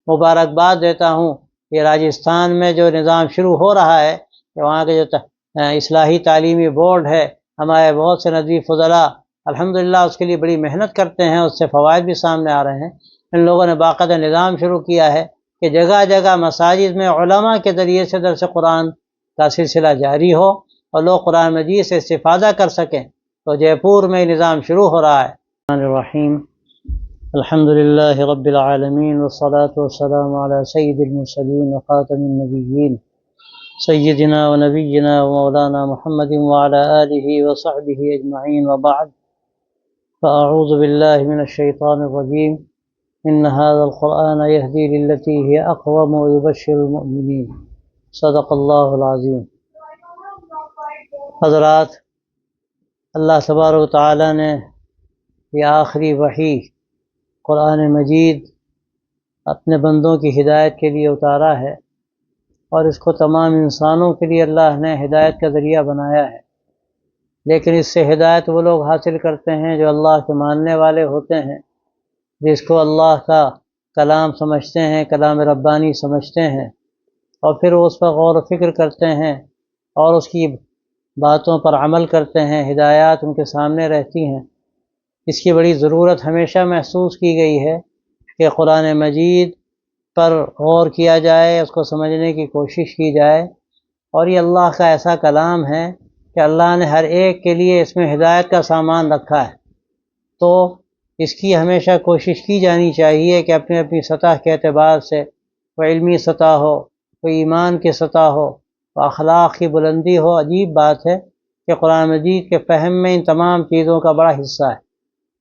مبارکباد دیتا ہوں یہ راجستھان میں جو نظام شروع ہو رہا ہے کہ وہاں کے جو اصلاحی تعلیمی بورڈ ہے، ہمارے بہت سے ندوی فضلاء الحمدللہ اس کے لیے بڑی محنت کرتے ہیں، اس سے فوائد بھی سامنے آ رہے ہیں۔ ان لوگوں نے باقاعدہ نظام شروع کیا ہے کہ جگہ جگہ مساجد میں علماء کے ذریعے سے درس قرآن کا سلسلہ جاری ہو اور لوگ قرآن مجید سے استفادہ کر سکیں، تو جے پور میں نظام شروع ہو رہا ہے۔ الرحمن الرحیم، الحمد للہ رب العالمین والصلاة والسلام علی سید المرسلین وخاتم النبیین سیدنا و نبینا و مولانا محمد وعلی آلہ وصحبہ اجمعین وبعد، فاعوذ باللہ من الشیطان الرجیم، ان هذا القرآن يهدي للتي هي اقوم ويبشر المؤمنین، صدق اللہ العظیم۔ حضرات، اللہ تبارک و تعالیٰ نے یہ آخری وحی قرآن مجید اپنے بندوں کی ہدایت کے لیے اتارا ہے، اور اس کو تمام انسانوں کے لیے اللہ نے ہدایت کا ذریعہ بنایا ہے۔ لیکن اس سے ہدایت وہ لوگ حاصل کرتے ہیں جو اللہ کے ماننے والے ہوتے ہیں، جس کو اللہ کا کلام سمجھتے ہیں، کلام ربانی سمجھتے ہیں، اور پھر وہ اس پر غور و فکر کرتے ہیں اور اس کی باتوں پر عمل کرتے ہیں، ہدایات ان کے سامنے رہتی ہیں۔ اس کی بڑی ضرورت ہمیشہ محسوس کی گئی ہے کہ قرآن مجید پر غور کیا جائے، اس کو سمجھنے کی کوشش کی جائے، اور یہ اللہ کا ایسا کلام ہے کہ اللہ نے ہر ایک کے لیے اس میں ہدایت کا سامان رکھا ہے، تو اس کی ہمیشہ کوشش کی جانی چاہیے کہ اپنی اپنی سطح کے اعتبار سے، کوئی علمی سطح ہو، کوئی ایمان کی سطح ہو، کوئی اخلاق کی بلندی ہو۔ عجیب بات ہے کہ قرآن مجید کے فہم میں ان تمام چیزوں کا بڑا حصہ ہے،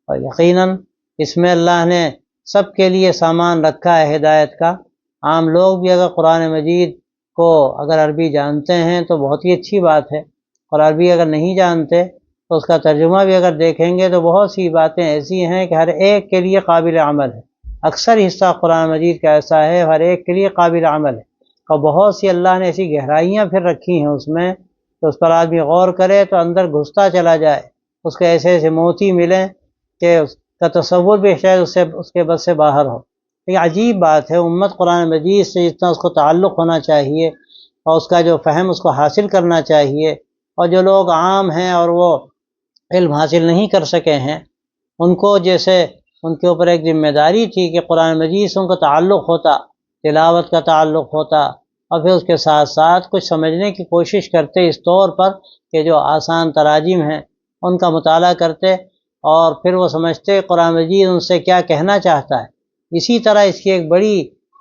اور یقیناً اس میں اللہ نے سب کے لیے سامان رکھا ہے ہدایت کا۔ عام لوگ بھی اگر قرآن مجید کو اگر عربی جانتے ہیں تو بہت ہی اچھی بات ہے، اور عربی اگر نہیں جانتے تو اس کا ترجمہ بھی اگر دیکھیں گے تو بہت سی باتیں ایسی ہیں کہ ہر ایک کے لیے قابل عمل ہے۔ اکثر حصہ قرآن مجید کا ایسا ہے ہر ایک کے لیے قابل عمل ہے، اور بہت سی اللہ نے ایسی گہرائیاں پھر رکھی ہیں اس میں کہ اس پر آدمی غور کرے تو اندر گھستا چلا جائے، اس کے ایسے ایسے موتی ملیں کہ اس کا تصور بھی شاید اس کے بس سے باہر ہو۔ یہ عجیب بات ہے، امت قرآن مجید سے جتنا اس کو تعلق ہونا چاہیے اور اس کا جو فہم اس کو حاصل کرنا چاہیے، اور جو لوگ عام ہیں اور وہ علم حاصل نہیں کر سکے ہیں، ان کو جیسے ان کے اوپر ایک ذمہ داری تھی کہ قرآن مجید سے ان کو تعلق ہوتا، تلاوت کا تعلق ہوتا، اور پھر اس کے ساتھ ساتھ کچھ سمجھنے کی کوشش کرتے اس طور پر کہ جو آسان تراجم ہیں ان کا مطالعہ کرتے، اور پھر وہ سمجھتے قرآن مجید ان سے کیا کہنا چاہتا ہے۔ اسی طرح اس کی ایک بڑی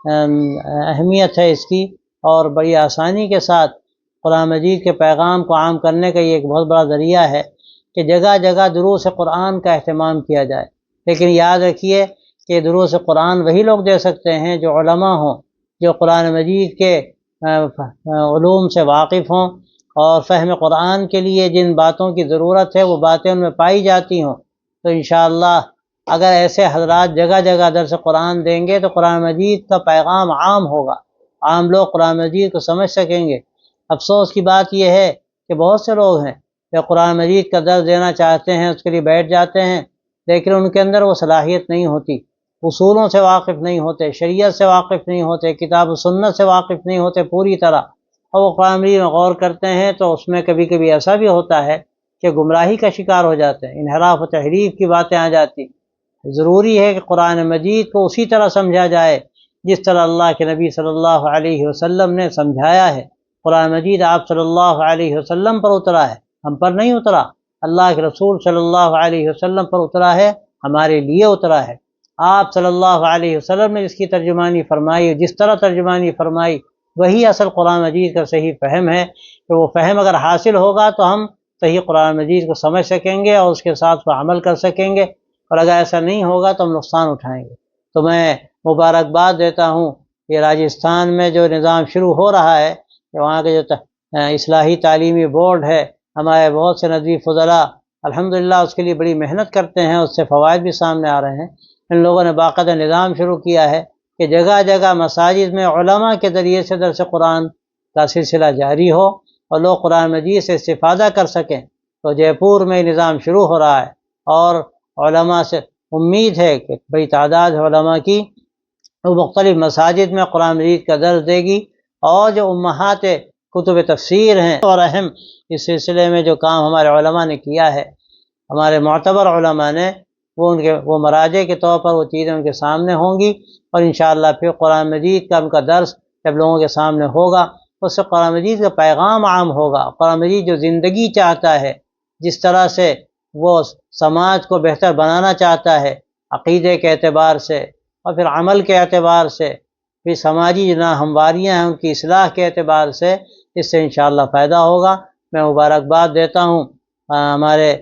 اہمیت ہے اس کی، اور بڑی آسانی کے ساتھ قرآن مجید کے پیغام کو عام کرنے کا یہ ایک بہت بڑا ذریعہ ہے کہ جگہ جگہ دروس قرآن کا اہتمام کیا جائے۔ لیکن یاد رکھیے کہ دروس قرآن وہی لوگ دے سکتے ہیں جو علماء ہوں، جو قرآن مجید کے علوم سے واقف ہوں، اور فہم قرآن کے لیے جن باتوں کی ضرورت ہے وہ باتیں ان میں پائی جاتی ہوں۔ تو انشاءاللہ اگر ایسے حضرات جگہ جگہ درس قرآن دیں گے تو قرآن مجید کا پیغام عام ہوگا، عام لوگ قرآن مجید کو سمجھ سکیں گے۔ افسوس کی بات یہ ہے کہ بہت سے لوگ ہیں جو قرآن مجید کا درس دینا چاہتے ہیں، اس کے لیے بیٹھ جاتے ہیں، لیکن ان کے اندر وہ صلاحیت نہیں ہوتی، اصولوں سے واقف نہیں ہوتے، شریعت سے واقف نہیں ہوتے، کتاب و سنت سے واقف نہیں ہوتے پوری طرح، اور وہ قرآن مجید میں غور کرتے ہیں تو اس میں کبھی کبھی ایسا بھی ہوتا ہے کہ گمراہی کا شکار ہو جاتے ہیں، انحراف و تحریف کی باتیں آ جاتی۔ ضروری ہے کہ قرآن مجید کو اسی طرح سمجھا جائے جس طرح اللہ کے نبی صلی اللہ علیہ وسلم نے سمجھایا ہے۔ قرآن مجید آپ صلی اللہ علیہ وسلم پر اترا ہے، ہم پر نہیں اترا، اللہ کے رسول صلی اللہ علیہ وسلم پر اترا ہے، ہمارے لیے اترا ہے۔ آپ صلی اللہ علیہ وسلم نے جس کی ترجمانی فرمائی، جس طرح ترجمانی فرمائی، وہی اصل قرآن مجید کا صحیح فہم ہے، کہ وہ فہم اگر حاصل ہوگا تو ہم صحیح قرآن مجید کو سمجھ سکیں گے اور اس کے ساتھ پر عمل کر سکیں گے، اور اگر ایسا نہیں ہوگا تو ہم نقصان اٹھائیں گے۔ تو میں مبارکباد دیتا ہوں یہ راجستھان میں جو نظام شروع ہو رہا ہے کہ وہاں کے جو اصلاحی تعلیمی بورڈ ہے، ہمارے بہت سے ندوی فضلاء الحمدللہ اس کے لیے بڑی محنت کرتے ہیں، اس سے فوائد بھی سامنے آ رہے ہیں۔ ان لوگوں نے باقاعدہ نظام شروع کیا ہے کہ جگہ جگہ مساجد میں علماء کے ذریعے سے درس قرآن کا سلسلہ جاری ہو اور لوگ قرآن مجید سے استفادہ کر سکیں۔ تو جے پور میں نظام شروع ہو رہا ہے، اور علماء سے امید ہے کہ بڑی تعداد ہے علماء کی وہ مختلف مساجد میں قرآن مجید کا درس دے گی، اور جو امہات کتب تفسیر ہیں اور اہم اس سلسلے میں جو کام ہمارے علماء نے کیا ہے، ہمارے معتبر علماء نے، وہ مراجع کے طور پر وہ چیزیں ان کے سامنے ہوں گی، اور انشاءاللہ پھر قرآن مجید کا ان کا درس جب لوگوں کے سامنے ہوگا، اس سے قرآن مجید کا پیغام عام ہوگا۔ قرآن مجید جو زندگی چاہتا ہے، جس طرح سے وہ سماج کو بہتر بنانا چاہتا ہے، عقیدے کے اعتبار سے اور پھر عمل کے اعتبار سے، پھر سماجی جو ہمواریاں ہیں ان کی اصلاح کے اعتبار سے، اس سے انشاءاللہ فائدہ ہوگا۔ میں مبارکباد دیتا ہوں ہمارے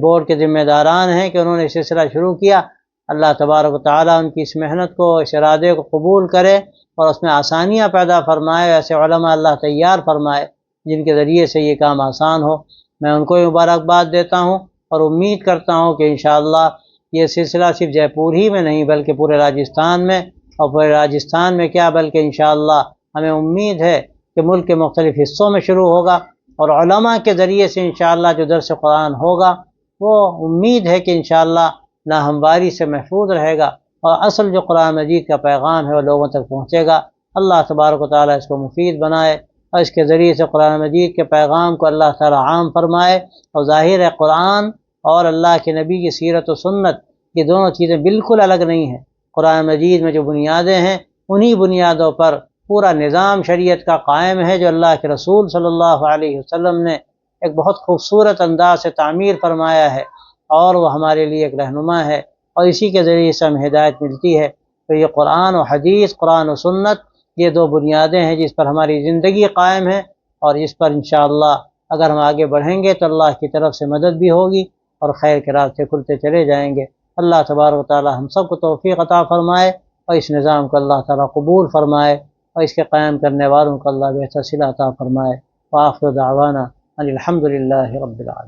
بورڈ کے ذمہ داران ہیں کہ انہوں نے سلسلہ شروع کیا۔ اللہ تبارک و تعالیٰ ان کی اس محنت کو، اس ارادے کو قبول کرے اور اس میں آسانیاں پیدا فرمائے، ایسے علماء اللہ تیار فرمائے جن کے ذریعے سے یہ کام آسان ہو۔ میں ان کو مبارکباد دیتا ہوں اور امید کرتا ہوں کہ انشاءاللہ یہ سلسلہ صرف جے پور ہی میں نہیں بلکہ پورے راجستھان میں، اور پورے راجستھان میں کیا بلکہ انشاءاللہ ہمیں امید ہے کہ ملک کے مختلف حصوں میں شروع ہوگا، اور علماء کے ذریعے سے انشاءاللہ جو درس قرآن ہوگا وہ امید ہے کہ انشاءاللہ ناہمواری سے محفوظ رہے گا، اور اصل جو قرآن مجید کا پیغام ہے وہ لوگوں تک پہنچے گا۔ اللہ تبارک و تعالیٰ اس کو مفید بنائے، اور اس کے ذریعے سے قرآن مجید کے پیغام کو اللہ تعالیٰ عام فرمائے۔ اور ظاہر ہے قرآن اور اللہ کے نبی کی سیرت و سنت، یہ دونوں چیزیں بالکل الگ نہیں ہیں۔ قرآن مجید میں جو بنیادیں ہیں انہی بنیادوں پر پورا نظام شریعت کا قائم ہے، جو اللہ کے رسول صلی اللہ علیہ وسلم نے ایک بہت خوبصورت انداز سے تعمیر فرمایا ہے، اور وہ ہمارے لیے ایک رہنما ہے، اور اسی کے ذریعے سے ہمیں ہدایت ملتی ہے۔ تو یہ قرآن و حدیث، قرآن و سنت، یہ دو بنیادیں ہیں جس پر ہماری زندگی قائم ہے، اور اس پر انشاءاللہ اگر ہم آگے بڑھیں گے تو اللہ کی طرف سے مدد بھی ہوگی اور خیر کے راستے کھلتے چلے جائیں گے۔ اللہ تبارک و تعالی ہم سب کو توفیق عطا فرمائے، اور اس نظام کو اللہ تعالی قبول فرمائے، اور اس کے قائم کرنے والوں کو اللہ بہتر صلہ عطا فرمائے۔ وآخر دعوانا ان الحمد للہ رب العالمین۔